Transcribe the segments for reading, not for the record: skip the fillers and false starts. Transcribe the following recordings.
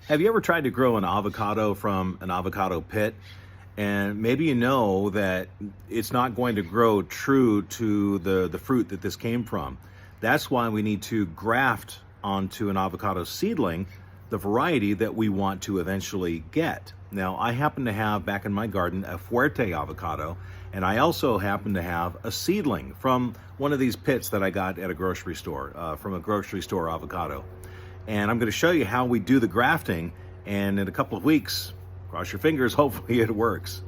Have you ever tried to grow an avocado from an avocado pit? And maybe you know that it's not going to grow true to the fruit that this came from. That's why we need to graft onto an avocado seedling the variety that we want to eventually get. Now, I happen to have back in my garden a Fuerte avocado, and I also happen to have a seedling from one of these pits that I got at a grocery store, from a grocery store avocado. And I'm going to show you how we do the grafting, and in a couple of weeks, cross your fingers, hopefully it works.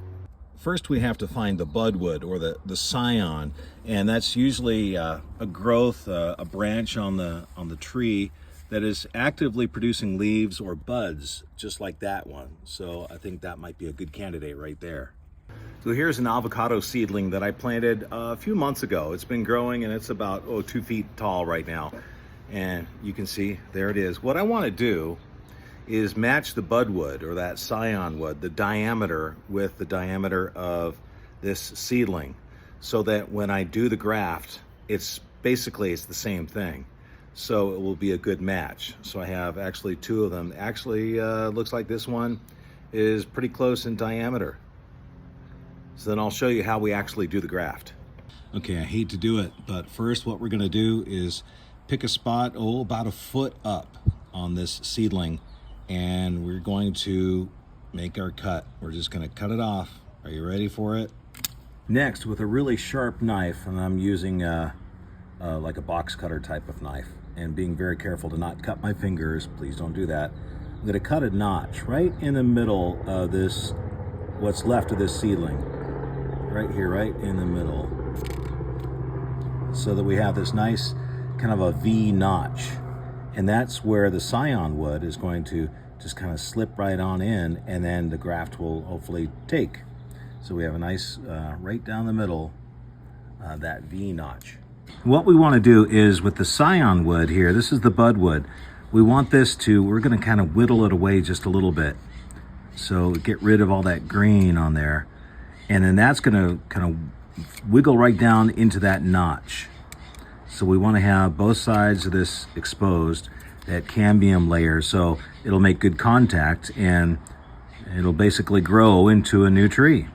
First, we have to find the budwood or the scion, and that's usually a growth, a branch on the tree that is actively producing leaves or buds, just like that one. So I think that might be a good candidate right there. So here's an avocado seedling that I planted a few months ago. It's been growing and it's about 2 feet tall right now. And you can see, there it is. What I want to do is match the budwood or that scion wood, the diameter with the diameter of this seedling, so that when I do the graft, it's the same thing. So it will be a good match. So I have actually two of them. Actually, looks like this one is pretty close in diameter. So then I'll show you how we actually do the graft. Okay, I hate to do it, but first what we're gonna do is pick a spot, about a foot up on this seedling, and we're going to make our cut. We're just gonna cut it off. Are you ready for it? Next, with a really sharp knife, and I'm using like a box cutter type of knife, and being very careful to not cut my fingers, please don't do that. I'm gonna cut a notch right in the middle of this, what's left of this seedling. Right here, right in the middle. So that we have this nice kind of a V notch, and that's where the scion wood is going to just kind of slip right on in, and then the graft will hopefully take. So we have a nice right down the middle, that V notch. What we want to do is with the scion wood here, this is the budwood, we want this to, we're going to kind of whittle it away just a little bit, so get rid of all that green on there, and then that's going to kind of wiggle right down into that notch. So we want to have both sides of this exposed, that cambium layer, so it'll make good contact and it'll basically grow into a new tree.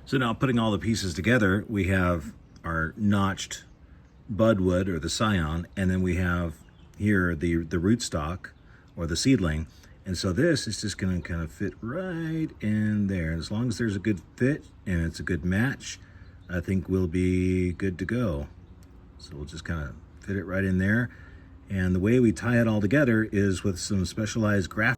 So now, putting all the pieces together, we have our notched budwood or the scion, and then we have here the rootstock or the seedling. And so this is just going to kind of fit right in there. As long as there's a good fit and it's a good match, I think we'll be good to go. So we'll just kind of fit it right in there. And the way we tie it all together is with some specialized graft